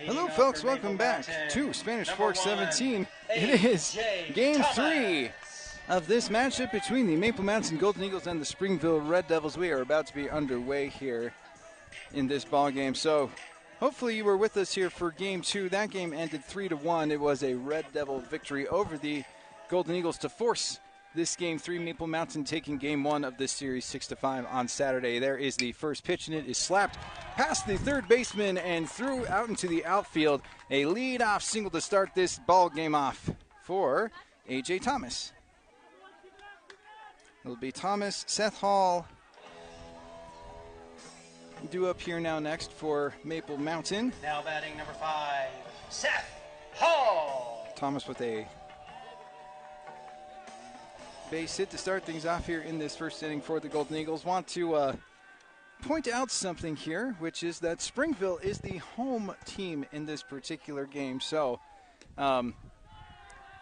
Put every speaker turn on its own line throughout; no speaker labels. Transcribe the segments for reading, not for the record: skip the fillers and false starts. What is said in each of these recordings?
Hello folks, welcome back to Spanish Fork 17. It is game 3 of this matchup between the Maple Mountain Golden Eagles and the Springville Red Devils. We are about to be underway here in this ball game. So hopefully you were with us here for game 2. That game ended 3-1. It was a Red Devil victory over the Golden Eagles to force this game 3. Maple Mountain taking game 1 of this series 6-5 on Saturday. There is the first pitch, and it is slapped past the third baseman and through out into the outfield. A lead-off single to start this ball game off for A.J. Thomas. It'll be Thomas, Seth Hall due up here now next for Maple Mountain.
Now batting number 5, Seth Hall.
Thomas with a base hit to start things off here in this first inning for the Golden Eagles. Want to point out something here, which is that Springville is the home team in this particular game. So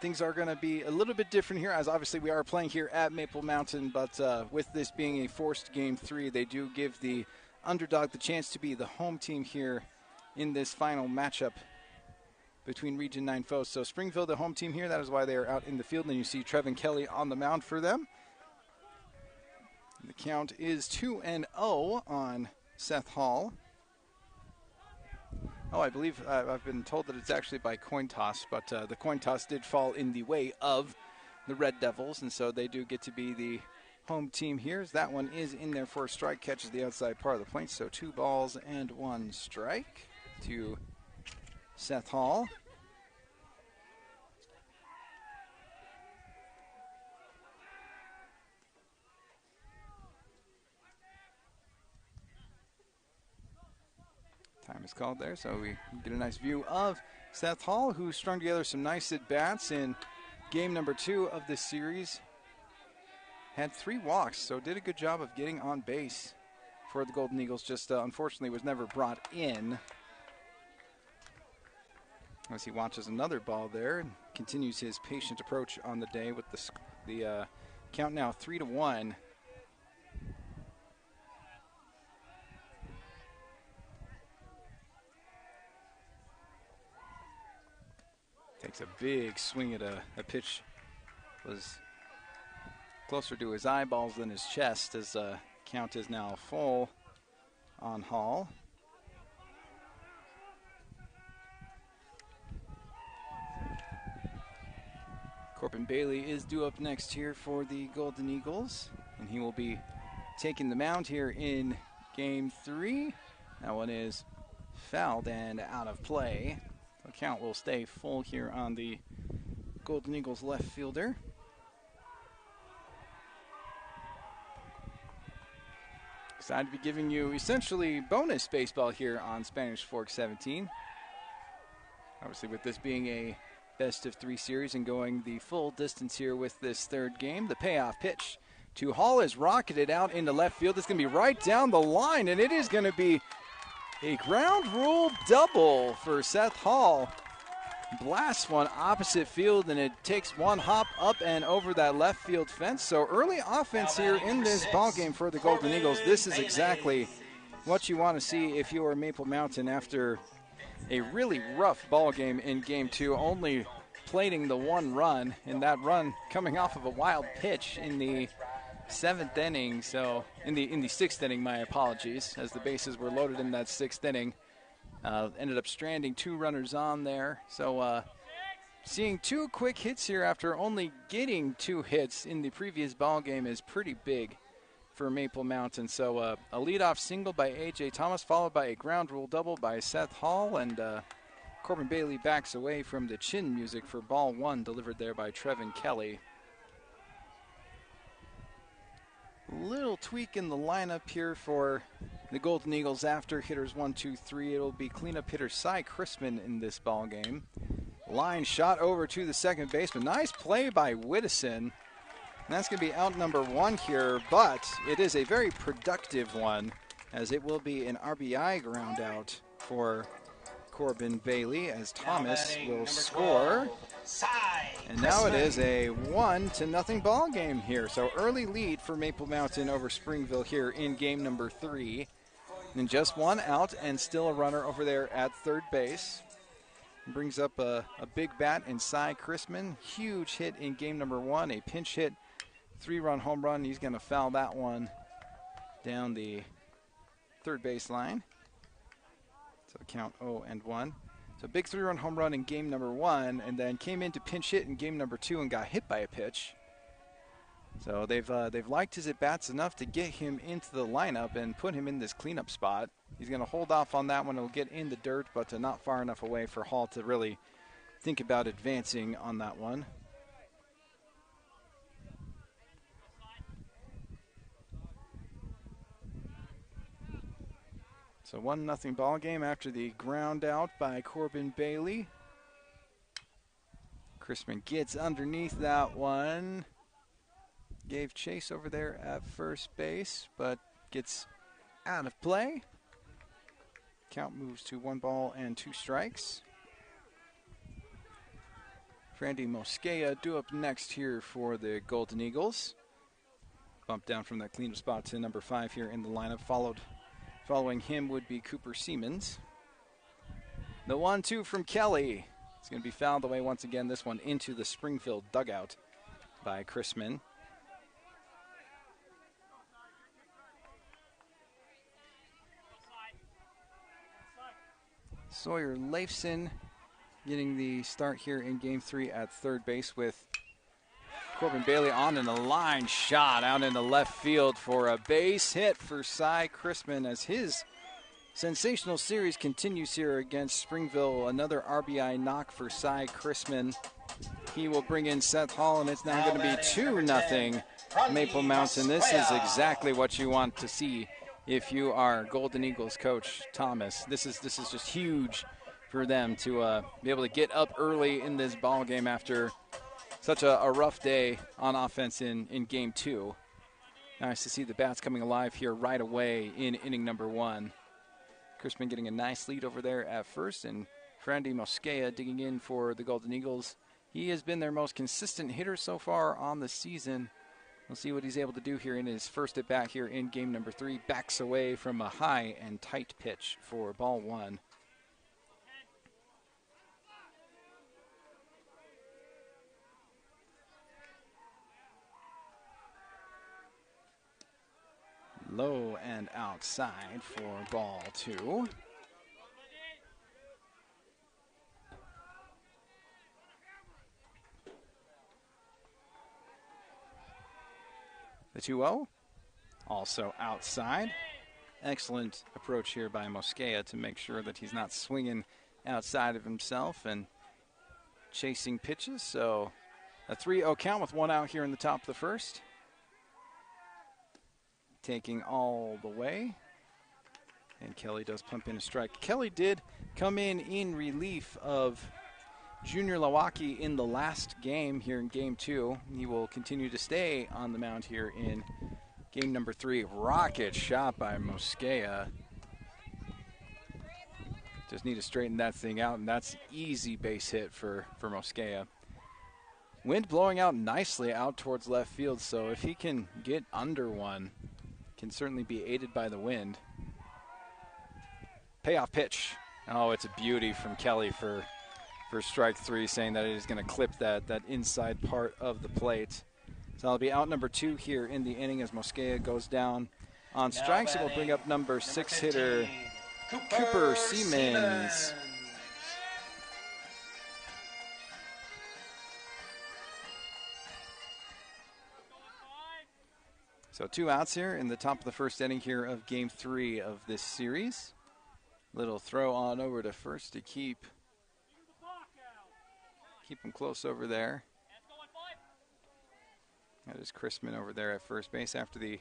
things are going to be a little bit different here, as obviously we are playing here at Maple Mountain, but with this being a forced game 3, they do give the underdog the chance to be the home team here in this final matchup between Region 9 foes. So Springville, the home team here, that is why they are out in the field. And you see Trevin Kelly on the mound for them. The count is 2-0 on Seth Hall. Oh, I believe I've been told that it's actually by coin toss, but the coin toss did fall in the way of the Red Devils, and so they do get to be the home team here. That one is in there for a strike, catches the outside part of the plate, so 2 balls and 1 strike to Seth Hall. Time is called there, so we get a nice view of Seth Hall, who strung together some nice at-bats in game number 2 of this series. Had 3 walks, so did a good job of getting on base for the Golden Eagles, just unfortunately was never brought in. As he watches another ball there and continues his patient approach on the day with the count now 3-1. Takes a big swing at a pitch. Was closer to his eyeballs than his chest, as count is now full on Hall. Corbin Bailey is due up next here for the Golden Eagles, and he will be taking the mound here in game 3. That one is fouled and out of play. The count will stay full here on the Golden Eagles left fielder. Excited to be giving you essentially bonus baseball here on Spanish Fork 17. Obviously with this being a best of 3 series and going the full distance here with this third game. The payoff pitch to Hall is rocketed out into left field. It's going to be right down the line, and it is going to be a ground rule double for Seth Hall. Blasts one opposite field, and it takes one hop up and over that left field fence. So early offense here in this ball game for the Golden Eagles. This is exactly what you want to see if you are Maple Mountain after a really rough ball game in game 2, only plating the 1 run, and that run coming off of a wild pitch in the 7th inning. So in the 6th inning, my apologies, as the bases were loaded in that 6th inning. Ended up stranding 2 runners on there. So seeing 2 quick hits here after only getting 2 hits in the previous ball game is pretty big for Maple Mountain. So a leadoff single by A.J. Thomas, followed by a ground rule double by Seth Hall, and Corbin Bailey backs away from the chin music for ball 1, delivered there by Trevin Kelly. Little tweak in the lineup here for the Golden Eagles after hitters 1, 2, 3. It'll be cleanup hitter Cy Crispin in this ball game. Line shot over to the second baseman. Nice play by Whittison. And that's going to be out number 1 here, but it is a very productive one, as it will be an RBI ground out for Corbin Bailey, as Thomas will score. And now it is a 1-0 ball game here. So early lead for Maple Mountain over Springville here in game number 3. And just 1 out and still a runner over there at third base. Brings up a big bat in Cy Chrisman. Huge hit in game number 1, a pinch hit, 3-run home run. He's going to foul that one down the third base line. So count 0-1. So big 3-run home run in game number 1, and then came in to pinch hit in game number 2 and got hit by a pitch. So they've liked his at-bats enough to get him into the lineup and put him in this cleanup spot. He's going to hold off on that one. It'll get in the dirt, but not far enough away for Hall to really think about advancing on that one. So 1-0 ball game after the ground out by Corbin Bailey. Chrisman gets underneath that one. Gave chase over there at first base, but gets out of play. Count moves to 1-2 strikes. Frandy Mosquea due up next here for the Golden Eagles. Bumped down from that cleanup spot to number 5 here in the lineup. Following him would be Cooper Siemens. The 1-2 from Kelly. It's going to be fouled away once again. This one into the Springville dugout by Chrisman. Sawyer Leifson getting the start here in game 3 at third base with Corbin Bailey on in a line shot out into left field for a base hit for Cy Chrisman as his sensational series continues here against Springville. Another RBI knock for Cy Chrisman. He will bring in Seth Hall, and it's now going to be 2-0 Maple Mountain. This is exactly what you want to see if you are Golden Eagles coach Thomas. This is just huge for them to be able to get up early in this ball game after such a rough day on offense in game 2. Nice to see the bats coming alive here right away in inning number 1. Chrisman getting a nice lead over there at first, and Frandy Mosquea digging in for the Golden Eagles. He has been their most consistent hitter so far on the season. We'll see what he's able to do here in his first at bat here in game number 3. Backs away from a high and tight pitch for ball 1. Low and outside for ball 2. The 2-0, also outside. Excellent approach here by Mosquea to make sure that he's not swinging outside of himself and chasing pitches. So a 3-0 count with 1 out here in the top of the first. Taking all the way. And Kelly does pump in a strike. Kelly did come in relief of Junior Lawaki in the last game here in game 2. He will continue to stay on the mound here in game number 3. Rocket shot by Mosquea. Just need to straighten that thing out, and that's easy base hit for Mosquea. Wind blowing out nicely out towards left field, so if he can get under one, can certainly be aided by the wind. Payoff pitch. Oh, it's a beauty from Kelly for strike 3, saying that it is going to clip that inside part of the plate. So that'll be out number 2 here in the inning as Mosquea goes down on strikes. It will bring up number 6 hitter Cooper Siemens. So 2 outs here in the top of the first inning here of game 3 of this series. Little throw on over to first to keep him close over there. That is Chrisman over there at first base after the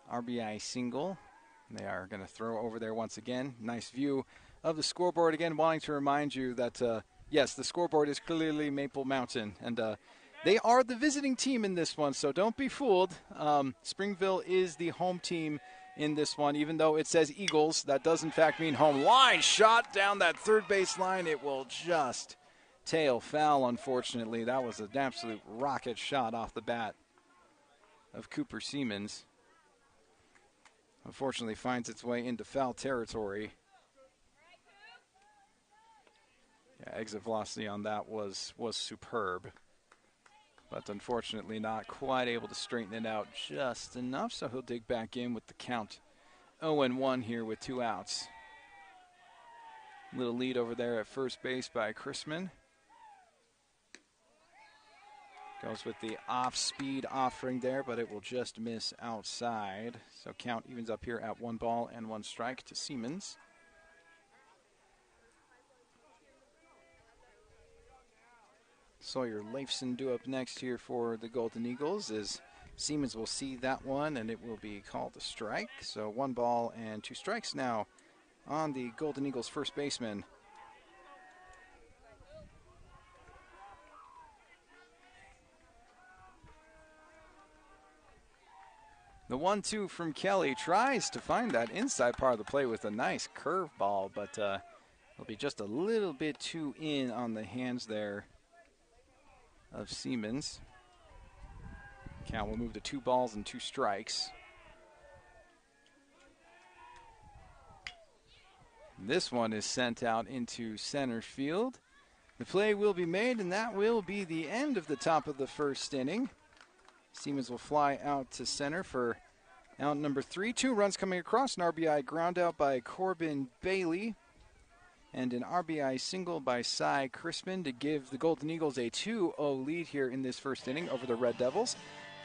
RBI single. They are going to throw over there once again. Nice view of the scoreboard again, wanting to remind you that, yes, the scoreboard is clearly Maple Mountain, and they are the visiting team in this one, so don't be fooled. Springville is the home team in this one, even though it says Eagles. That does, in fact, mean home. Line shot down that third base line. It will just tail foul, unfortunately. That was an absolute rocket shot off the bat of Cooper Siemens. Unfortunately, finds its way into foul territory. Yeah, exit velocity on that was superb. But unfortunately not quite able to straighten it out just enough, so he'll dig back in with the count 0-1 here with 2 outs. Little lead over there at first base by Chrisman. Goes with the off-speed offering there, but it will just miss outside. So count evens up here at 1 ball and 1 strike to Siemens. Sawyer Leifson due up next here for the Golden Eagles as Siemens will see that one and it will be called a strike. So 1 ball and 2 strikes now on the Golden Eagles first baseman. The 1-2 from Kelly tries to find that inside part of the play with a nice curveball, but it'll be just a little bit too in on the hands there of Siemens. Count will move to 2 balls and 2 strikes. This one is sent out into center field. The play will be made, and that will be the end of the top of the first inning. Siemens will fly out to center for out number 3. 2 runs coming across, an RBI ground out by Corbin Bailey, and an RBI single by Cy Chrisman to give the Golden Eagles a 2-0 lead here in this first inning over the Red Devils.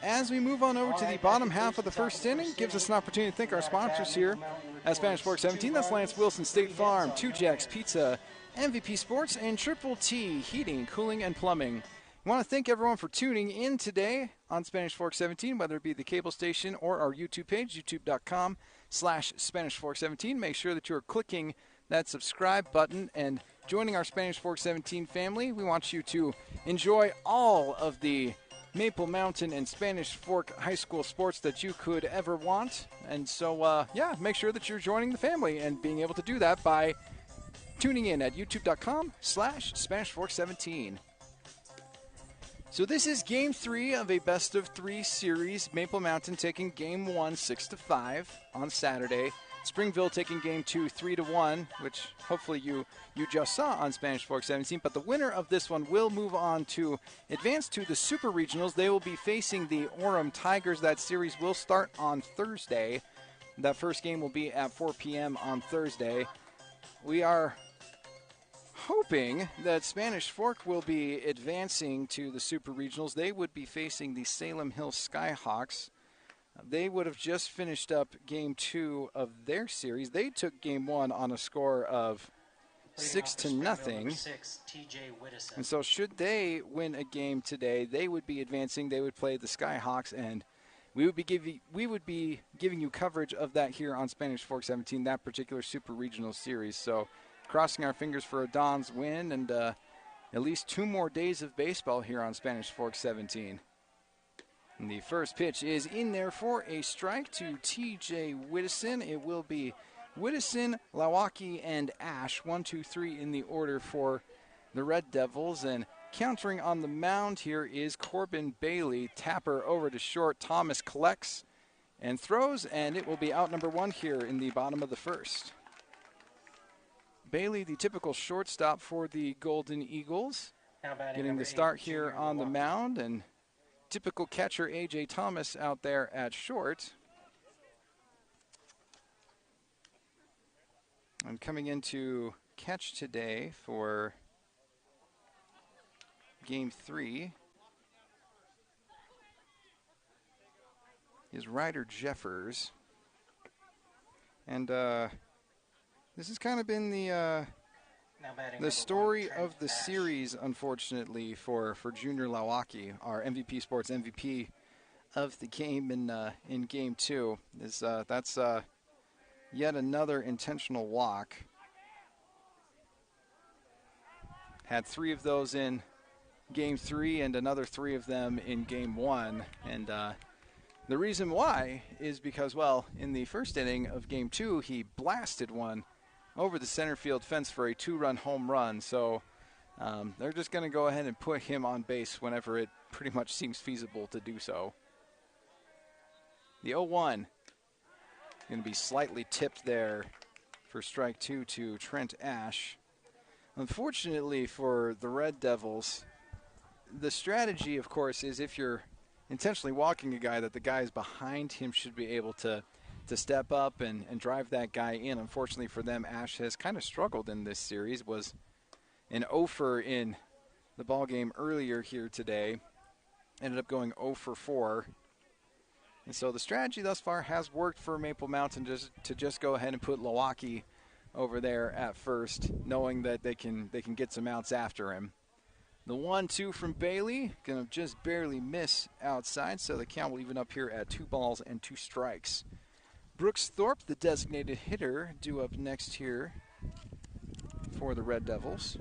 As we move on over to the bottom half of the first inning, gives us an opportunity to thank our sponsors here at Spanish Fork 17. That's Lance Wilson State Farm, 2 Jacks Pizza, MVP Sports, and Triple T Heating, Cooling, and Plumbing. I want to thank everyone for tuning in today on Spanish Fork 17, whether it be the cable station or our YouTube page, youtube.com/Spanish Fork 17. Make sure that you are clicking that subscribe button and joining our Spanish Fork 17 family. We want you to enjoy all of the Maple Mountain and Spanish Fork High School sports that you could ever want. And so, make sure that you're joining the family and being able to do that by tuning in at youtube.com/Spanish Fork 17. So this is Game 3 of a best-of-3 series. Maple Mountain taking Game 1 6-5 on Saturday. Springville taking Game 2 3-1, which hopefully you just saw on Spanish Fork 17. But the winner of this one will move on to advance to the Super Regionals. They will be facing the Orem Tigers. That series will start on Thursday. That first game will be at 4 p.m. on Thursday. We are hoping that Spanish Fork will be advancing to the Super Regionals. They would be facing the Salem Hill Skyhawks. They would have just finished up Game 2 of their series. They took Game 1 on a score of 6-0. And so should they win a game today, they would be advancing. They would play the Skyhawks, and we would be giving you coverage of that here on Spanish Fork 17, that particular Super Regional series. So crossing our fingers for a Don's win and at least 2 more days of baseball here on Spanish Fork 17. And the first pitch is in there for a strike to T.J. Whittison. It will be Whittison, Lawaki, and Ash. 1, 2, 3 in the order for the Red Devils. And countering on the mound here is Corbin Bailey. Tapper over to short. Thomas collects and throws, and it will be out number 1 here in the bottom of the first. Bailey, the typical shortstop for the Golden Eagles, getting the start here on the mound, and typical catcher A.J. Thomas out there at short. And coming into catch today for Game 3 is Ryder Jeffers. And this has kind of been the story of the series, unfortunately, for Junior Lawaki, our MVP Sports MVP of the game in Game 2. That's yet another intentional walk. Had 3 of those in Game 3 and another 3 of them in Game 1. And the reason why is because, well, in the first inning of Game 2, he blasted one over the center field fence for a 2-run home run. So they're just going to go ahead and put him on base whenever it pretty much seems feasible to do so. The 0-1 going to be slightly tipped there for strike 2 to Trent Ash. Unfortunately for the Red Devils, the strategy, of course, is if you're intentionally walking a guy, that the guys behind him should be able to step up and drive that guy in. Unfortunately for them, Ash has kind of struggled in this series, was an 0-for in the ball game earlier here today. Ended up going 0 for 4. And so the strategy thus far has worked for Maple Mountain to just go ahead and put Milwaukee over there at first, knowing that they can get some outs after him. The 1-2 from Bailey, going to just barely miss outside, so the count will even up here at 2 balls and 2 strikes. Brooks Thorpe, the designated hitter, due up next here for the Red Devils.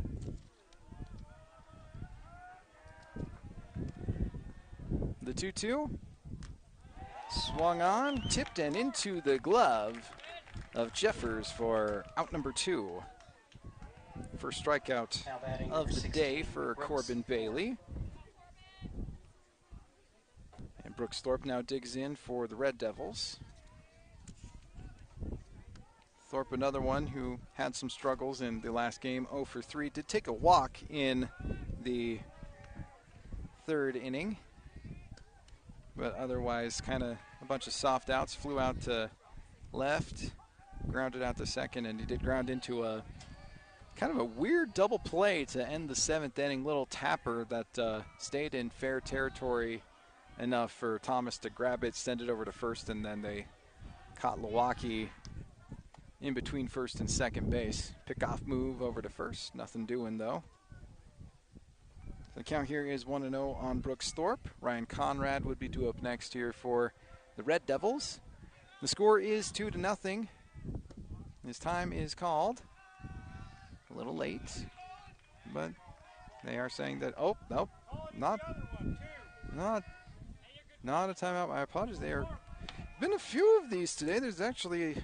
The 2-2 swung on, tipped and into the glove of Jeffers for out number 2. First strikeout of the day for Corbin Bailey. And Brooks Thorpe now digs in for the Red Devils. Thorpe, another one who had some struggles in the last game, 0 for 3. Did take a walk in the 3rd inning, but otherwise kind of a bunch of soft outs. Flew out to left, grounded out to second, and he did ground into a kind of a weird double play to end the 7th inning. Little tapper that stayed in fair territory enough for Thomas to grab it, send it over to first, and then they caught Milwaukee in between first and second base. Pickoff move over to first. Nothing doing, though. The count here is 1-0 on Brooks Thorpe. Ryan Conrad would be due up next here for the Red Devils. The score is 2-0. His time is called. A little late, but they are saying that, oh, nope, not a timeout. I apologize. There have been a few of these today. There's actually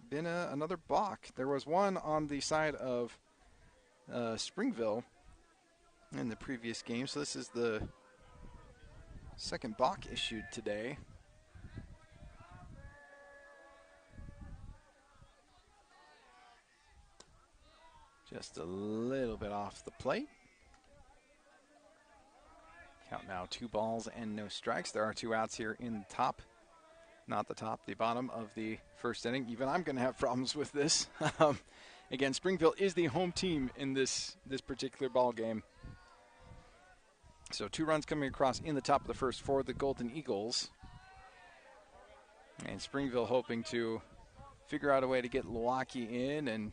been another balk. There was one on the side of Springville in the previous game, so this is the second balk issued today. Just a little bit off the plate. Count now 2 balls and no strikes. There are 2 outs here in the top. Not the top, the bottom of the 1st inning. Even I'm going to have problems with this. Again, Springville is the home team in this particular ball game. So 2 runs coming across in the top of the 1st for the Golden Eagles. And Springville hoping to figure out a way to get Milwaukee in and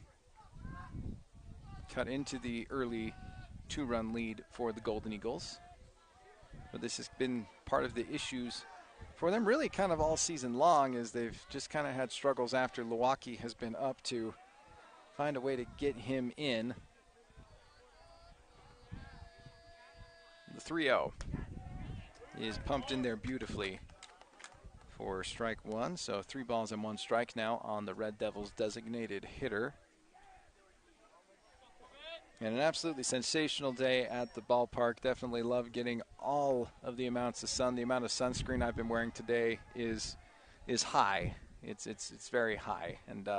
cut into the early 2-run lead for the Golden Eagles. But this has been part of the issues for them really kind of all season long, as they've just kind of had struggles after Milwaukee has been up to find a way to get him in. The 3-0 is pumped in there beautifully for strike 1. So 3 balls and 1 strike now on the Red Devils designated hitter. And an absolutely sensational day at the ballpark. Definitely love getting all of the amounts of sun. The amount of sunscreen I've been wearing today is high. It's very high. And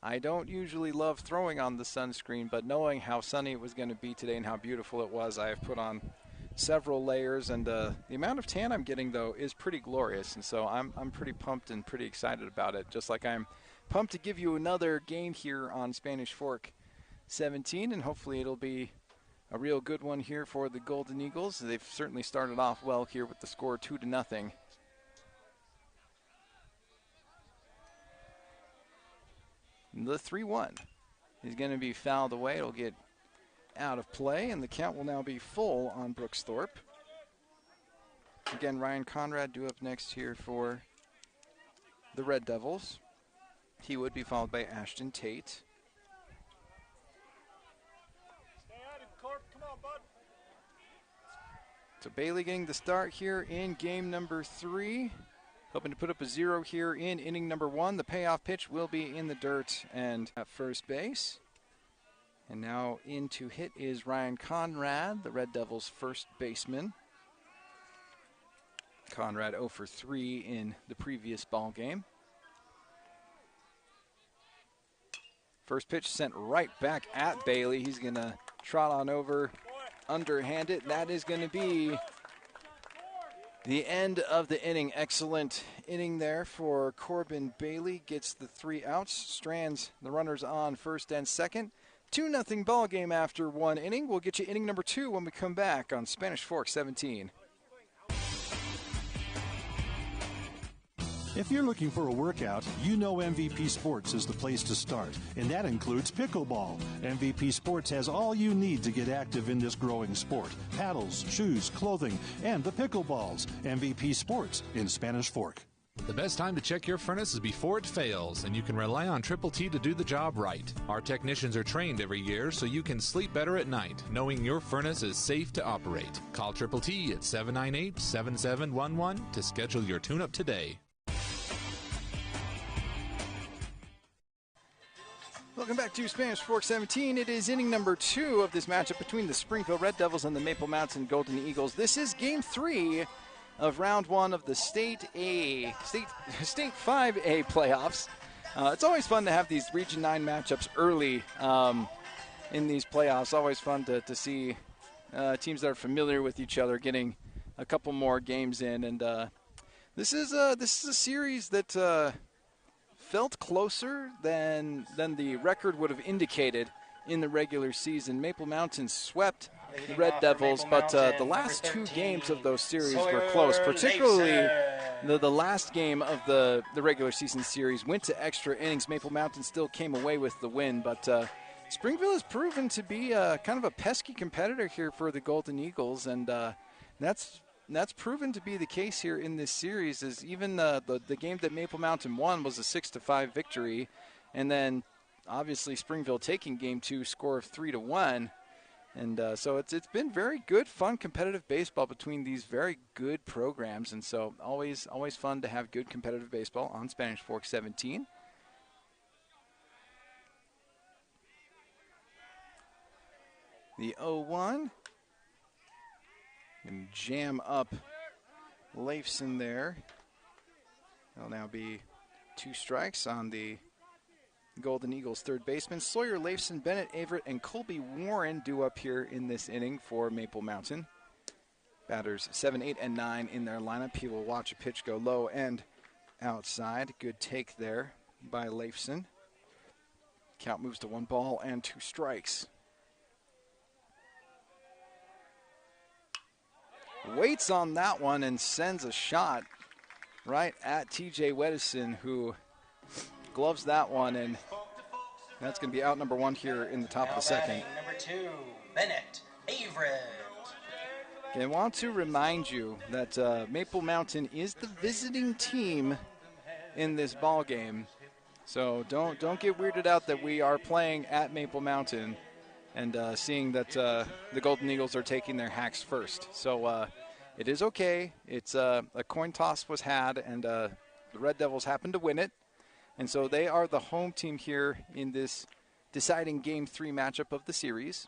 I don't usually love throwing on the sunscreen, but knowing how sunny it was going to be today and how beautiful it was, I have put on several layers. And the amount of tan I'm getting, though, is pretty glorious. And so I'm pretty pumped and pretty excited about it. Just like I'm pumped to give you another game here on Spanish Fork 17, and hopefully it'll be a real good one here for the Golden Eagles. They've certainly started off well here with the score 2-0. The 3-1 is going to be fouled away. It'll get out of play, and the count will now be full on Brooks Thorpe. Again, Ryan Conrad due up next here for the Red Devils. He would be followed by Ashton Tate. So Bailey getting the start here in game number 3. Hoping to put up a 0 here in inning number 1. The payoff pitch will be in the dirt and at first base. And now in to hit is Ryan Conrad, the Red Devils' first baseman. Conrad 0 for 3 in the previous ball game. First pitch sent right back at Bailey. He's going to trot on over, underhand it. That is going to be the end of the inning. Excellent inning there for Corbin Bailey. Gets the 3 outs, strands the runners on first and second. 2-0 ball game after 1 inning. We'll get you inning number 2 when we come back on Spanish Fork 17.
If you're looking for a workout, you know MVP Sports is the place to start, and that includes pickleball. MVP Sports has all you need to get active in this growing sport. Paddles, shoes, clothing, and the pickleballs. MVP Sports in Spanish Fork.
The best time to check your furnace is before it fails, and you can rely on Triple T to do the job right. Our technicians are trained every year so you can sleep better at night, knowing your furnace is safe to operate. Call Triple T at 798-7711 to schedule your tune-up today.
Welcome back to Spanish Fork 17. It is inning number 2 of this matchup between the Springville Red Devils and the Maple Mountain Golden Eagles. This is game 3 of round 1 of the State 5A playoffs. It's always fun to have these Region 9 matchups early in these playoffs. Always fun to see teams that are familiar with each other getting a couple more games in. And this is a series that felt closer than the record would have indicated in the regular season. Maple Mountain swept the Red Devils, but the last 2 games of those series were close, particularly the last game of the regular season series went to extra innings. Maple Mountain still came away with the win, but Springville has proven to be kind of a pesky competitor here for the Golden Eagles, and that's proven to be the case here in this series. Is even the game that Maple Mountain won was a 6-5 victory, and then obviously Springville taking game 2, score of 3-1, and so it's been very good, fun, competitive baseball between these very good programs, and so always fun to have good competitive baseball on Spanish Fork 17. The 0-1. And jam up Leifson there. There'll now be 2 strikes on the Golden Eagles third baseman. Sawyer, Leifson, Bennett, Averett, and Colby Warren due up here in this inning for Maple Mountain. Batters 7, 8, and 9 in their lineup. He will watch a pitch go low and outside. Good take there by Leifson. Count moves to 1 ball and 2 strikes. Waits on that one and sends a shot right at TJ Wedison, who gloves that one, and that's going to be out number 1 here in the top of the second.
Number 2, Bennett Averett.
Okay, I want to remind you that Maple Mountain is the visiting team in this ball game, so don't get weirded out that we are playing at Maple Mountain and seeing that the Golden Eagles are taking their hacks first. So it is okay. It's a coin toss was had, and the Red Devils happened to win it. And so they are the home team here in this deciding Game 3 matchup of the series.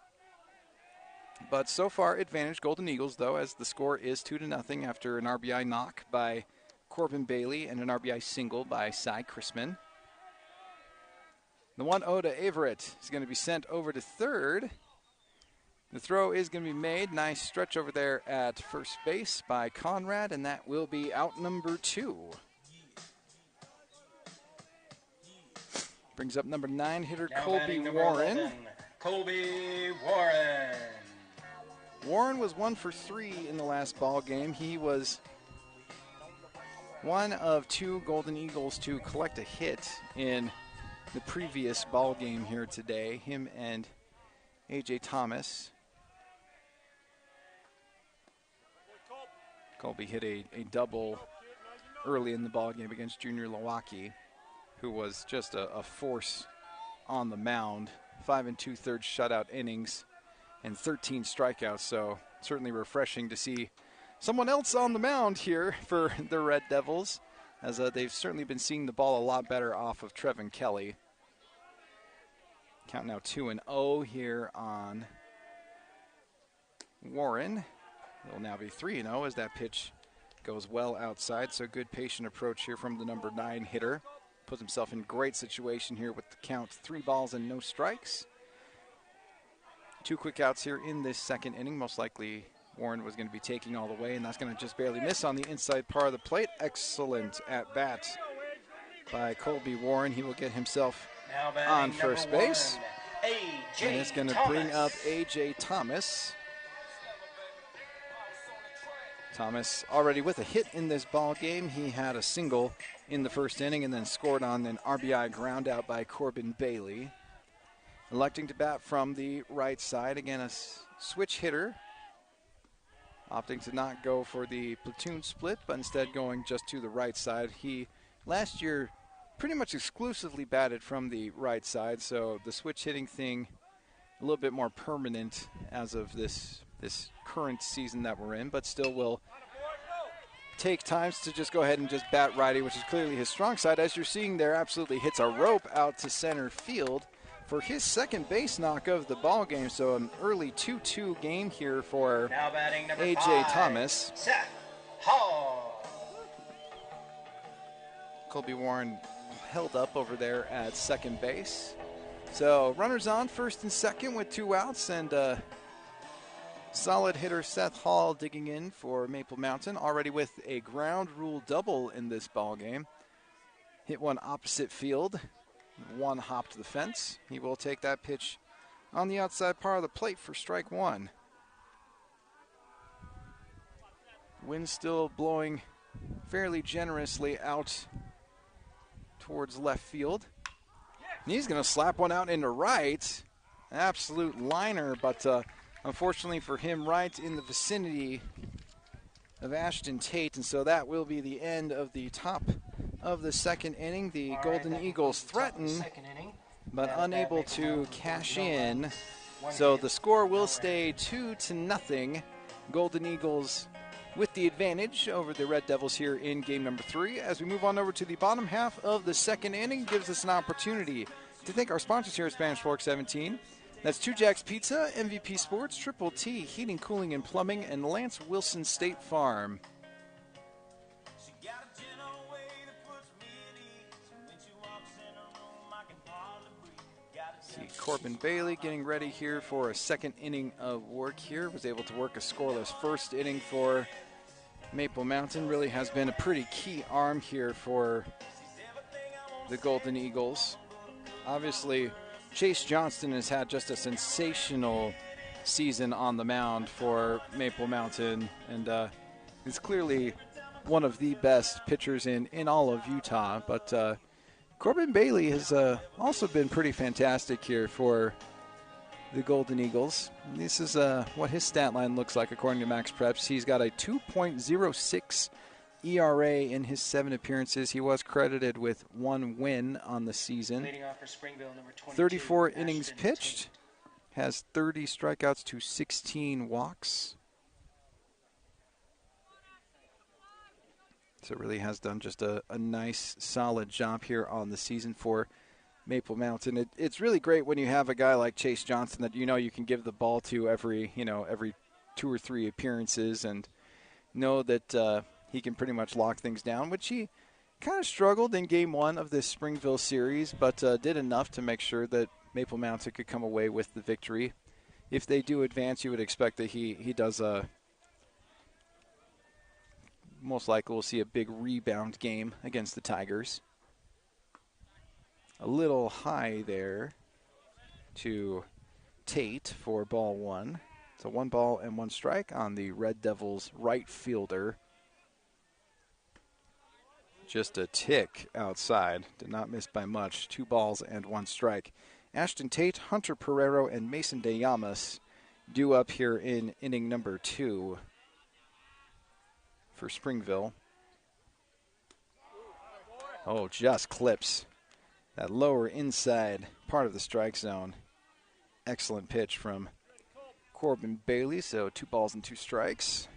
But so far, advantage Golden Eagles, though, as the score is 2-0 after an RBI knock by Corbin Bailey and an RBI single by Cy Chrisman. The 1-0 to Averett is going to be sent over to third. The throw is going to be made. Nice stretch over there at first base by Conrad, and that will be out number 2. Brings up number 9 hitter Colby Warren.
11, Colby Warren.
Warren was 1 for 3 in the last ball game. He was one of 2 Golden Eagles to collect a hit in the previous ball game here today. Him and A.J. Thomas. Colby hit a double early in the ball game against Junior Lawaki, who was just a force on the mound. 5 2/3 shutout innings and 13 strikeouts, so certainly refreshing to see someone else on the mound here for the Red Devils, as they've certainly been seeing the ball a lot better off of Trevin Kelly. Count now 2-0 here on Warren. It will now be 3-0 as that pitch goes well outside, so good patient approach here from the number 9 hitter. put himself in great situation here with the count 3 balls and no strikes. 2 quick outs here in this second inning. Most likely Warren was going to be taking all the way, and that's going to just barely miss on the inside part of the plate. Excellent at bat by Colby Warren. He will get himself on first base. And it's going to bring up A.J. Thomas. Thomas already with a hit in this ball game. He had a single in the first inning and then scored on an RBI ground out by Corbin Bailey. Electing to bat from the right side. Again, a switch hitter. Opting to not go for the platoon split, but instead going just to the right side. He, last year, pretty much exclusively batted from the right side, so the switch hitting thing a little bit more permanent as of this current season that we're in, but still will take times to just go ahead and just bat righty, which is clearly his strong side. As you're seeing there, absolutely hits a rope out to center field for his second base knock of the ball game. So an early 2-2 game here for A.J. Thomas.
Seth Hall.
Colby Warren held up over there at second base. So runners on first and second with 2 outs, and solid hitter Seth Hall digging in for Maple Mountain, already with a ground rule double in this ball game. Hit one opposite field. 1 hop to the fence. He will take that pitch on the outside part of the plate for strike 1. Wind still blowing fairly generously out towards left field. And he's going to slap one out into right. Absolute liner, but unfortunately for him, right in the vicinity of Ashton Tate. And so that will be the end of the top of the second inning. The Golden Eagles threaten, but unable to cash in. So the score will stay 2-0. Golden Eagles with the advantage over the Red Devils here in game number 3. As we move on over to the bottom half of the second inning, gives us an opportunity to thank our sponsors here at Spanish Fork 17. That's 2 Jack's Pizza, MVP Sports, Triple T, Heating, Cooling, and Plumbing, and Lance Wilson State Farm. See Corbin Bailey getting ready here for a second inning of work here. Was able to work a scoreless first inning for Maple Mountain. Really has been a pretty key arm here for the Golden Eagles. Obviously, Chase Johnston has had just a sensational season on the mound for Maple Mountain, and is clearly one of the best pitchers in all of Utah. But Corbin Bailey has also been pretty fantastic here for the Golden Eagles. This is what his stat line looks like according to Max Preps. He's got a 2.06 ERA in his 7 appearances. He was credited with 1 win on the season. 34 innings pitched, has 30 strikeouts to 16 walks. So really has done just a nice, solid job here on the season for Maple Mountain. It's really great when you have a guy like Chase Johnson that you can give the ball to every 2 or 3 appearances and know that he can pretty much lock things down, which he kind of struggled in game 1 of this Springville series, but did enough to make sure that Maple Mountain could come away with the victory. If they do advance, you would expect that he does most likely we'll see a big rebound game against the Tigers. A little high there to Tate for ball 1. So 1 ball and 1 strike on the Red Devils right fielder. Just a tick outside. Did not miss by much. 2 balls and 1 strike. Ashton Tate, Hunter Pereiro, and Mason DeYamas due up here in inning number 2 for Springville. Oh, just clips that lower inside part of the strike zone. Excellent pitch from Corbin Bailey. So 2 balls and 2 strikes.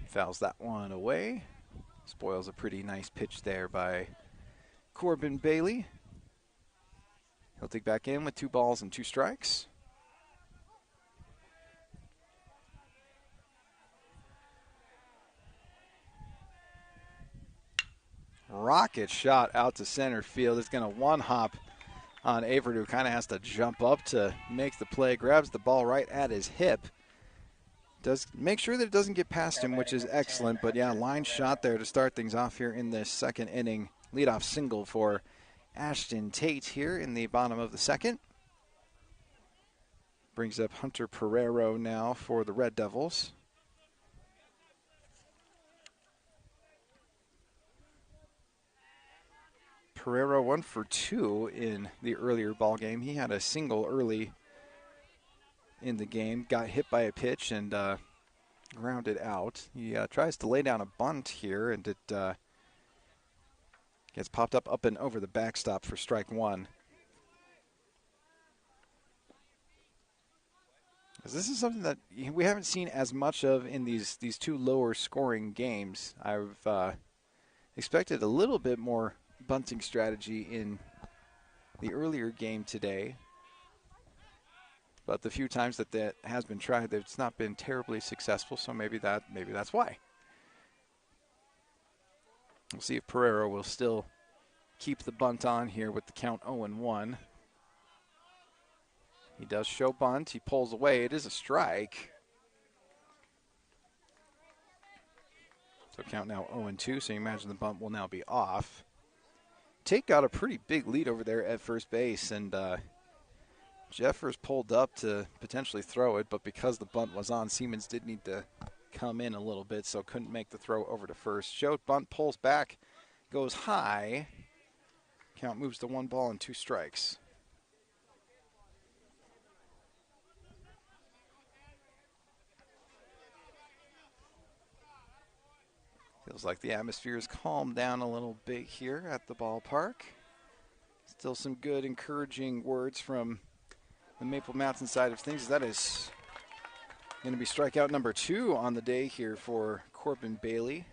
Fouls that one away. Spoils a pretty nice pitch there by Corbin Bailey. He'll dig back in with 2 balls and 2 strikes. rocket shot out to center field. It's going to one-hop on Avert, who kind of has to jump up to make the play. Grabs the ball right at his hip. Does make sure that it doesn't get past him, which is excellent. But, yeah, line shot there to start things off here in this second inning. Leadoff single for Ashton Tate here in the bottom of the second. Brings up Hunter Pereiro now for the Red Devils. Pereiro 1 for 2 in the earlier ball game. He had a single early in the game, got hit by a pitch and grounded out. He tries to lay down a bunt here, and it gets popped up and over the backstop for strike one. This is something that we haven't seen as much of in these two lower scoring games. I've expected a little bit more bunting strategy in the earlier game today, but the few times that has been tried, it's not been terribly successful, so maybe that's why. We'll see if Pereiro will still keep the bunt on here with the count 0-1. He does show bunt. He pulls away. It is a strike. So count now 0-2, so you imagine the bunt will now be off. Tate got a pretty big lead over there at first base, and Jeffers pulled up to potentially throw it, but because the bunt was on, Siemens did need to come in a little bit, so couldn't make the throw over to first. Showed bunt, pulls back, goes high. Count moves to 1-2 strikes. Feels like the atmosphere has calmed down a little bit here at the ballpark. Still some good, encouraging words from the Maple Mountain side of things. That is going to be strikeout number 2 on the day here for Corbin Bailey.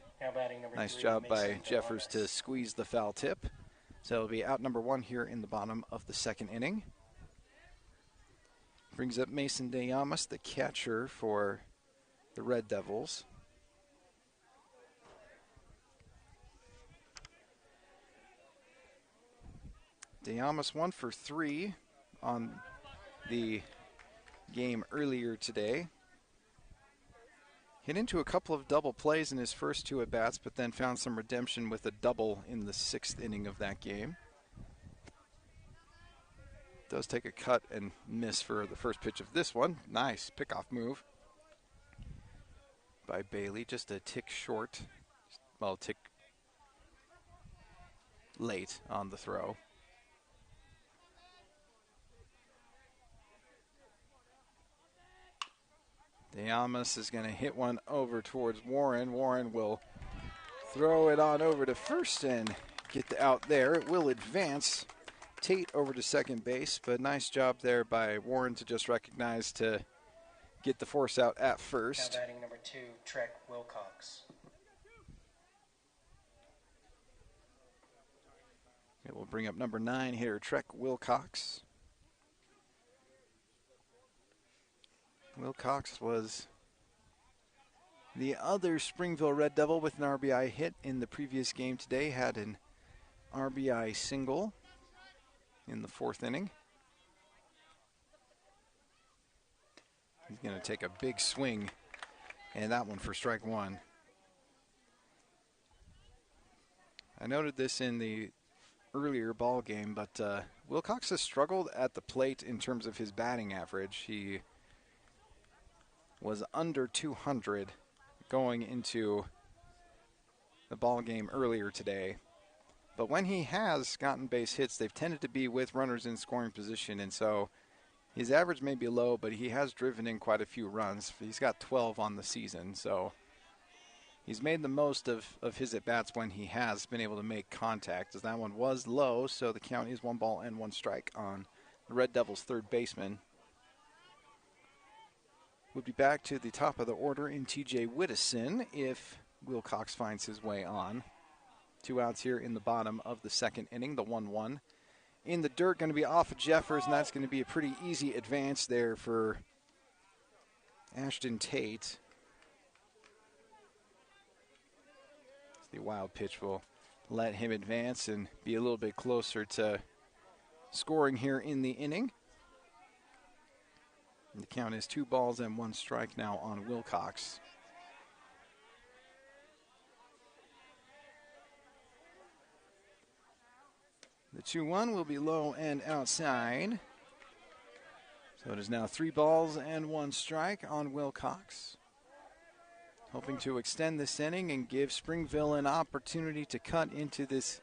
Nice job by Jeffers to squeeze the foul tip. So it'll be out number 1 here in the bottom of the second inning. Brings up Mason DeYamas, the catcher for the Red Devils. DeYamas 1 for 3 on the game earlier today. Hit into a couple of double plays in his first 2 at-bats, but then found some redemption with a double in the 6th inning of that game. Does take a cut and miss for the first pitch of this one. Nice pickoff move by Bailey, just a tick short, well, tick late on the throw. DeYamas is going to hit one over towards Warren. Warren will throw it on over to first and get the out there. It will advance Tate over to second base, but nice job there by Warren to just recognize to get the force out at first.
Now batting number 2, Trek Wilcox.
It will bring up number 9 hitter Trek Wilcox. Wilcox was the other Springville Red Devil with an RBI hit in the previous game today. Had an RBI single in the 4th inning. He's going to take a big swing, and that one for strike 1. I noted this in the earlier ball game, but Wilcox has struggled at the plate in terms of his batting average. He was under 200 going into the ball game earlier today. But when he has gotten base hits, they've tended to be with runners in scoring position, and so his average may be low, but he has driven in quite a few runs. He's got 12 on the season, so he's made the most of his at-bats when he has been able to make contact, as that one was low, so the count is 1-1 strike on the Red Devils' third baseman. We'll be back to the top of the order in TJ Whittison if Wilcox finds his way on. 2 outs here in the bottom of the second inning, the 1-1. In the dirt, going to be off of Jeffers, and that's going to be a pretty easy advance there for Ashton Tate. The wild pitch will let him advance and be a little bit closer to scoring here in the inning. The count is 2 balls and 1 strike now on Wilcox. The 2-1 will be low and outside. So it is now 3 balls and 1 strike on Wilcox. Hoping to extend this inning and give Springville an opportunity to cut into this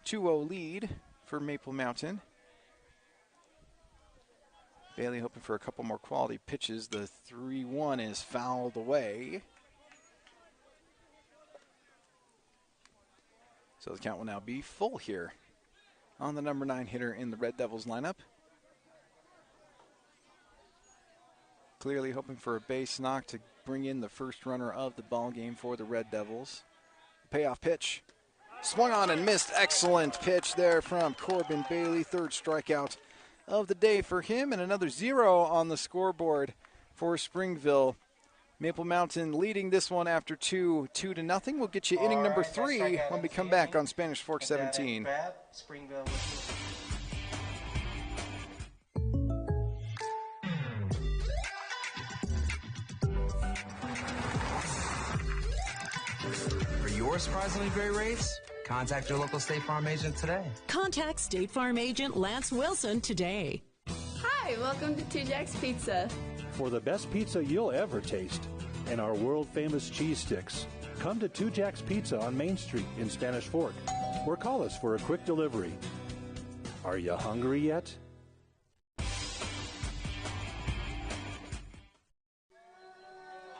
2-0 lead for Maple Mountain. Bailey hoping for a couple more quality pitches. The 3-1 is fouled away. So the count will now be full here on the number 9 hitter in the Red Devils lineup. Clearly hoping for a base knock to bring in the first runner of the ball game for the Red Devils. Payoff pitch. Swung on and missed. Excellent pitch there from Corbin Bailey. 3rd strikeout of the day for him, and another 0 on the scoreboard for Springville. Maple Mountain leading this one after 2-0. We'll get you inning number 3 when we come back on Spanish Fork 17.
Springville.
For your surprisingly great rates, contact your local State Farm agent today.
Contact State Farm agent Lance Wilson today.
Hi, welcome to Two Jack's Pizza.
For the best pizza you'll ever taste and our world-famous cheese sticks, come to Two Jack's Pizza on Main Street in Spanish Fork, or call us for a quick delivery. Are you hungry yet?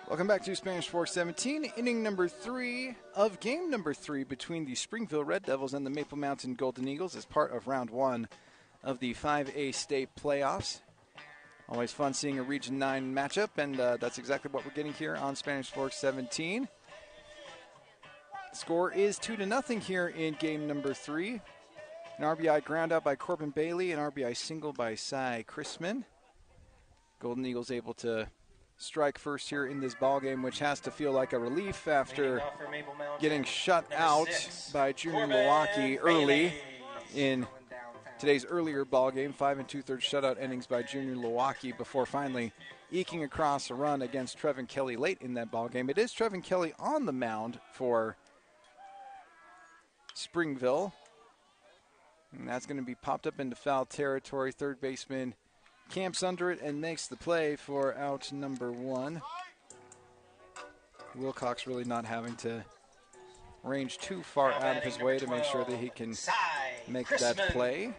Welcome back to Spanish Fork 17, inning number 3 of game number 3 between the Springville Red Devils and the Maple Mountain Golden Eagles as part of round 1 of the 5A state playoffs. Always fun seeing a Region 9 matchup, and that's exactly what we're getting here on Spanish Fork 17. Score is 2-0 here in game number 3. An RBI ground out by Corbin Bailey, an RBI single by Cy Chrisman. Golden Eagles able to strike first here in this ball game, which has to feel like a relief after getting shut out by Junior Milwaukee early in today's earlier ball game. 5 2/3 shutout innings by Junior Milwaukee before finally eking across a run against Trevin Kelly late in that ball game. It is Trevin Kelly on the mound for Springville, and that's going to be popped up into foul territory. Third baseman camps under it and makes the play for out number 1. Wilcox really not having to range too far out of his way to make sure that he can make that play.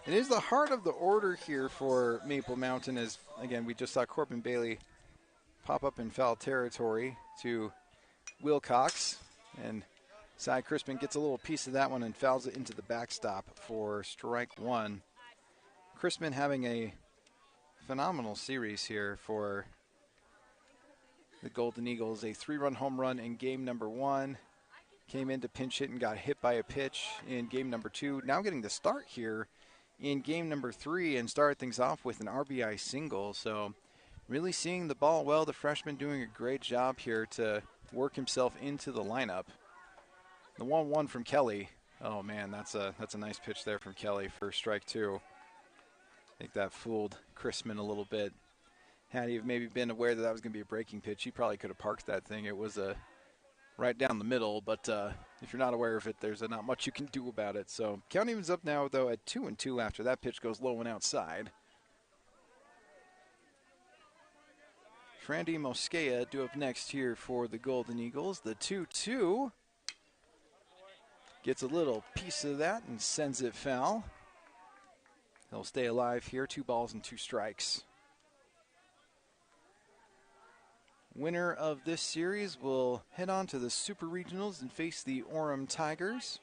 It is the heart of the order here for Maple Mountain as, again, we just saw Corbin Bailey pop up in foul territory to Wilcox, and Cy Crispin gets a little piece of that one and fouls it into the backstop for strike 1. Crispin having a phenomenal series here for the Golden Eagles. A 3-run home run in game number 1. Came in to pinch hit and got hit by a pitch in game number 2. Now getting the start here in game number 3 and started things off with an RBI single. So really seeing the ball well. The freshman doing a great job here to work himself into the lineup. The 1-1 from Kelly. Oh man, that's a nice pitch there from Kelly for strike 2. I think that fooled Chrisman a little bit. Had he maybe been aware that was going to be a breaking pitch, he probably could have parked that thing. It was right down the middle, but if you're not aware of it, there's not much you can do about it. So count evens up now, though, at 2-2 after that pitch goes low and outside. Frandy Mosquea due up next here for the Golden Eagles. The 2-2. Gets a little piece of that and sends it foul. He'll stay alive here. 2 balls and 2 strikes. Winner of this series will head on to the Super Regionals and face the Orem Tigers.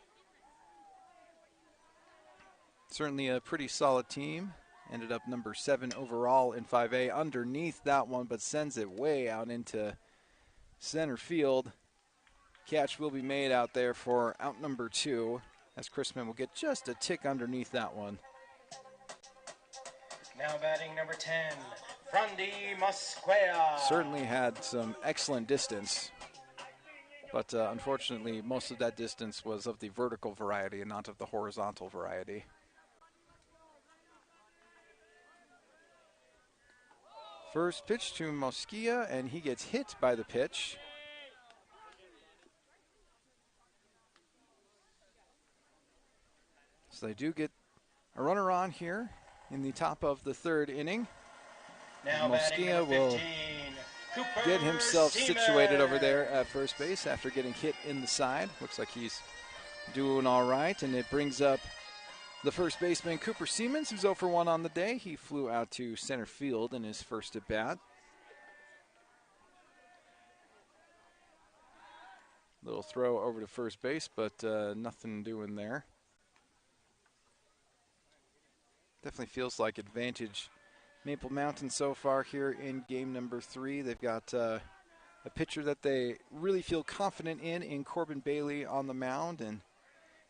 Certainly a pretty solid team. Ended up number 7 overall in 5A underneath that one, but sends it way out into center field. Catch will be made out there for out number 2, as Chrisman will get just a tick underneath that one.
Now batting number 10, Frandy Mosquea.
Certainly had some excellent distance But unfortunately, most of that distance was of the vertical variety and not of the horizontal variety. First pitch to Mosquia, and he gets hit by the pitch. So they do get a runner on here in the top of the third inning.
Now
Mosquia will get himself situated over there at first base after getting hit in the side. Looks like he's doing all right, and it brings up the first baseman, Cooper Siemens, who's 0 for 1 on the day. He flew out to center field in his first at-bat. Little throw over to first base, but nothing doing there. Definitely feels like advantage Maple Mountain so far here in game number 3. They've got a pitcher that they really feel confident in Corbin Bailey on the mound, and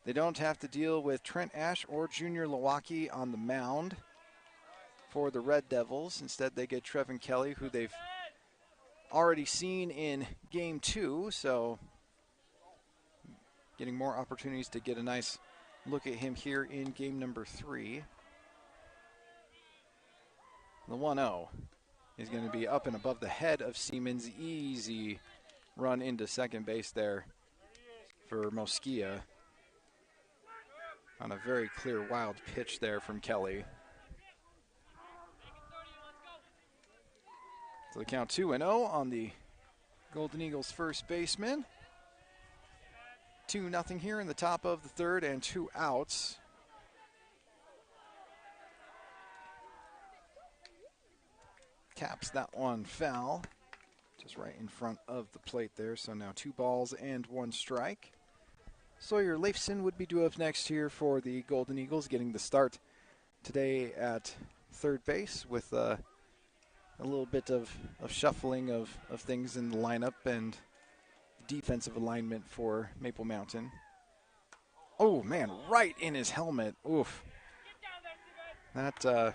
they don't have to deal with Trent Ash or Junior Lewacki on the mound for the Red Devils. Instead, they get Trevin Kelly, who they've already seen in game 2, so getting more opportunities to get a nice look at him here in game number 3. The 1-0 is going to be up and above the head of Siemens. Easy run into second base there for Mosquia on a very clear wild pitch there from Kelly. So the count 2-0 on the Golden Eagles first baseman. 2-0 here in the top of the third and 2 outs. Taps that one foul, just right in front of the plate there. So now 2 balls and 1 strike. Sawyer Leifson would be due up next here for the Golden Eagles, getting the start today at third base with a little bit of shuffling of things in the lineup and defensive alignment for Maple Mountain. Oh, man, right in his helmet. Oof. That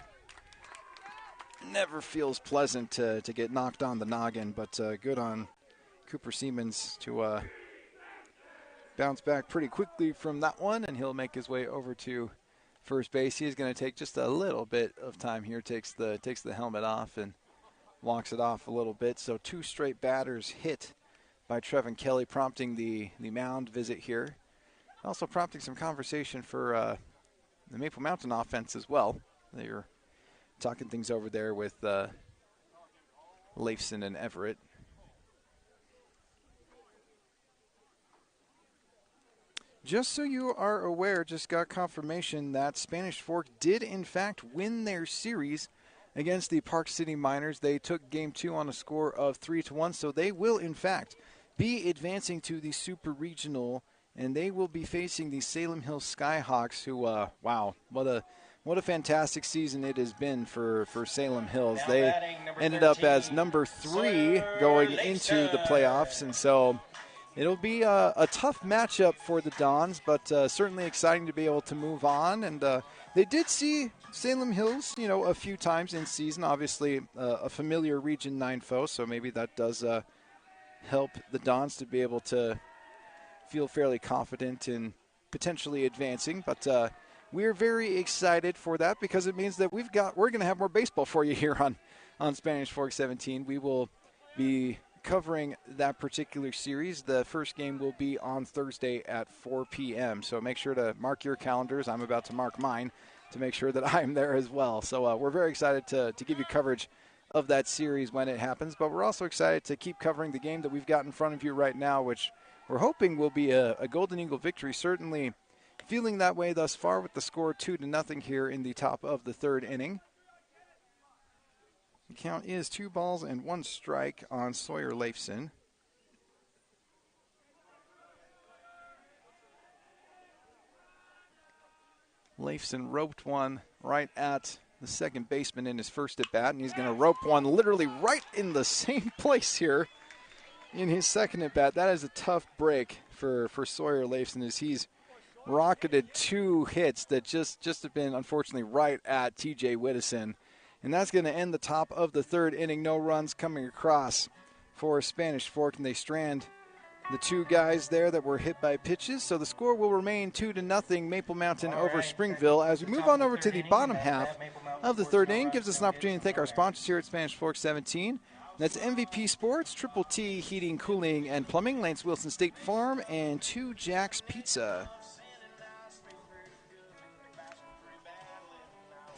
never feels pleasant to get knocked on the noggin, but good on Cooper Siemens to bounce back pretty quickly from that one, and he'll make his way over to first base. He's going to take just a little bit of time here, takes the helmet off and walks it off a little bit. So 2 straight batters hit by Trevin Kelly, prompting the mound visit here. Also prompting some conversation for the Maple Mountain offense as well. They're talking things over there with Leifson and Everett. Just so you are aware, just got confirmation that Spanish Fork did in fact win their series against the Park City Miners. They took game 2 on a score of 3-1, so they will in fact be advancing to the Super Regional, and they will be facing the Salem Hills Skyhawks, who, wow, what a fantastic season it has been for Salem Hills. They ended up as number 3 going into the playoffs, and so it'll be a tough matchup for the Dons, but certainly exciting to be able to move on. And they did see Salem Hills, a few times in season. Obviously, a familiar Region 9 foe, so maybe that does help the Dons to be able to feel fairly confident in potentially advancing. But we're very excited for that because it means that we're going to have more baseball for you here on Spanish Fork 17. We will be covering that particular series. The first game will be on Thursday at 4 p.m. So make sure to mark your calendars. I'm about to mark mine to make sure that I'm there as well. So we're very excited to give you coverage of that series when it happens. But we're also excited to keep covering the game that we've got in front of you right now, which we're hoping will be a Golden Eagle victory. Certainly feeling that way thus far with the score 2-0 here in the top of the third inning. The count is 2 balls and 1 strike on Sawyer Leifson. Leifson roped one right at the second baseman in his first at bat, and he's going to rope one literally right in the same place here in his second at bat. That is a tough break for Sawyer Leifson, as he's rocketed 2 hits that just have been unfortunately right at TJ Whittison. And that's going to end the top of the third inning. No runs coming across for Spanish Fork, and they strand the two guys there that were hit by pitches. So the score will remain 2-0 Maple Mountain over Springville. As we move on over to the bottom half of the third inning, gives us an opportunity to thank our sponsors here at Spanish Fork 17. That's MVP Sports, Triple T Heating, Cooling, and Plumbing, Lance Wilson State Farm, and Two Jacks Pizza.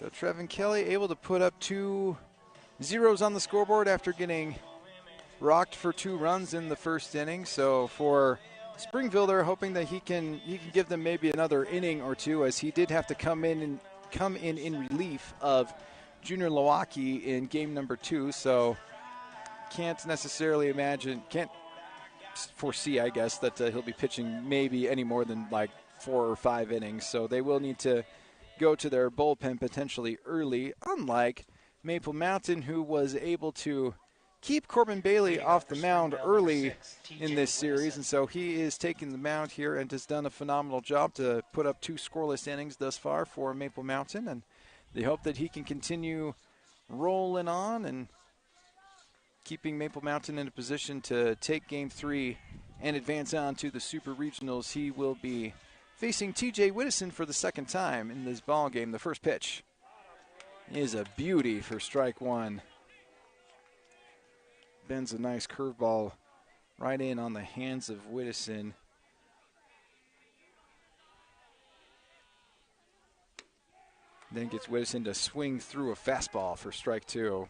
So Trevin Kelly able to put up 2 zeros on the scoreboard after getting rocked for 2 runs in the first inning. So for Springville, they're hoping that he can give them maybe another inning or two, as he did have to come in relief of Junior Lawaki in game number 2. So can't foresee, I guess, that he'll be pitching maybe any more than like 4 or 5 innings. So they will need to go to their bullpen potentially early, unlike Maple Mountain, who was able to keep Corbin Bailey off the mound early in this series. And so he is taking the mound here and has done a phenomenal job to put up 2 scoreless innings thus far for Maple Mountain. And they hope that he can continue rolling on and keeping Maple Mountain in a position to take Game 3 and advance on to the Super Regionals. He will be facing TJ Whittison for the second time in this ball game. The first pitch is a beauty for strike 1. Bends a nice curveball right in on the hands of Whittison. Then gets Whittison to swing through a fastball for strike 2.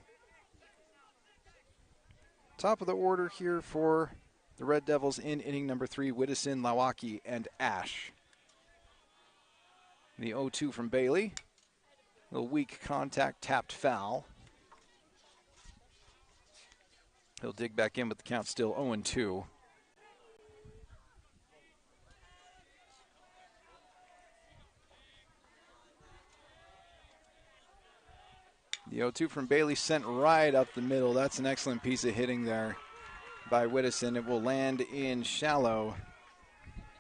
Top of the order here for the Red Devils in inning number 3, Whittison, Lawaki, and Ash. The 0-2 from Bailey. A weak contact, tapped foul. He'll dig back in, but the count's still 0-2. The 0-2 from Bailey sent right up the middle. That's an excellent piece of hitting there by Whittison. It will land in shallow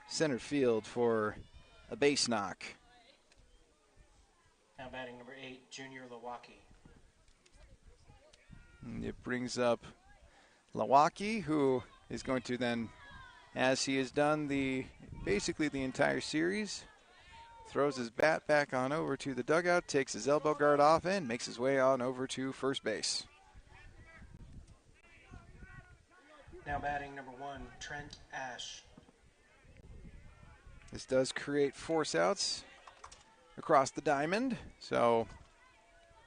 center field for a base knock.
Now batting number 8, Junior Lawaki.
And it brings up Lawaki, who is going to then, as he has done basically the entire series, throws his bat back on over to the dugout, takes his elbow guard off, and makes his way on over to first base.
Now batting number 1, Trent Ash.
This does create force outs across the diamond, so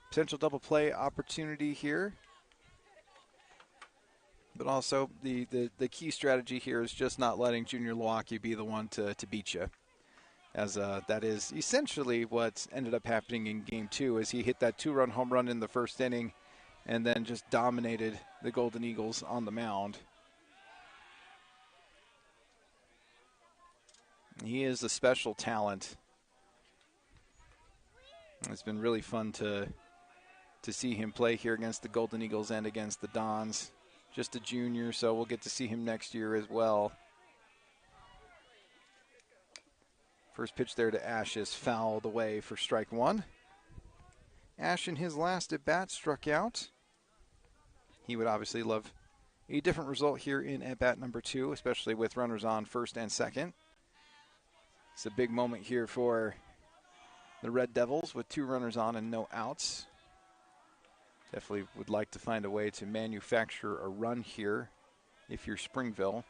potential double play opportunity here. But also the key strategy here is just not letting Junior Lawaki be the one to beat you, as that is essentially what ended up happening in Game 2, as he hit that 2-run home run in the first inning and then just dominated the Golden Eagles on the mound. He is a special talent. It's been really fun to see him play here against the Golden Eagles and against the Dons. Just a junior, so we'll get to see him next year as well. First pitch there to Ash is fouled away for strike 1. Ash in his last at bat struck out. He would obviously love a different result here in at bat number 2, especially with runners on first and second. It's a big moment here for the Red Devils with 2 runners on and no outs. Definitely would like to find a way to manufacture a run here if you're Springville.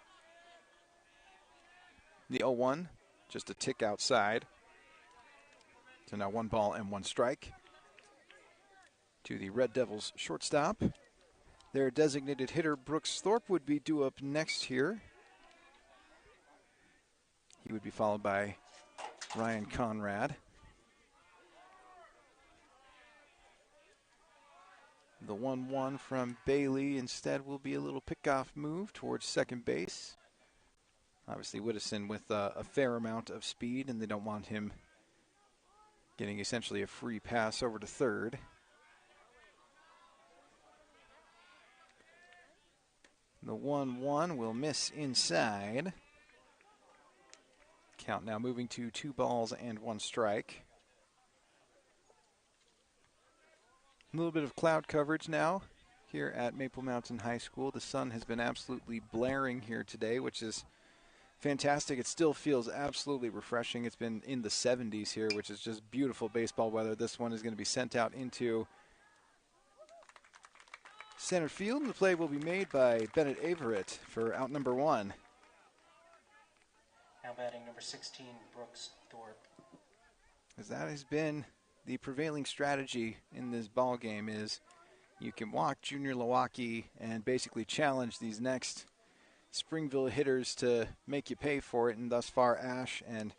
The 0-1, just a tick outside. So now 1 ball and 1 strike to the Red Devils shortstop. Their designated hitter, Brooks Thorpe, would be due up next here. He would be followed by Ryan Conrad. The 1-1 from Bailey instead will be a little pickoff move towards second base. Obviously, Whittison with a fair amount of speed, and they don't want him getting essentially a free pass over to third. The 1-1 will miss inside. Count now moving to 2 balls and 1 strike. A little bit of cloud coverage now here at Maple Mountain High School. The sun has been absolutely blaring here today, which is fantastic. It still feels absolutely refreshing. It's been in the 70s here, which is just beautiful baseball weather. This one is going to be sent out into center field, and the play will be made by Bennett Averett for out number 1.
Now batting number 16, Brooks Thorpe.
As that has been the prevailing strategy in this ball game, is you can walk Junior Milwaukee and basically challenge these next Springville hitters to make you pay for it, and thus far Ash and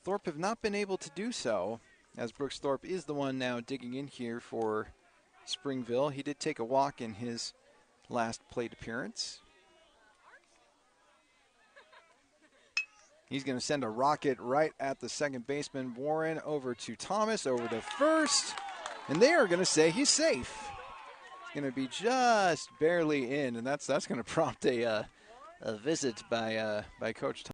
Thorpe have not been able to do so, as Brooks Thorpe is the one now digging in here for Springville. He did take a walk in his last plate appearance. He's going to send a rocket right at the second baseman. Warren over to Thomas, over to first, and they are going to say he's safe. It's going to be just barely in, and that's going to prompt a visit by Coach Thomas.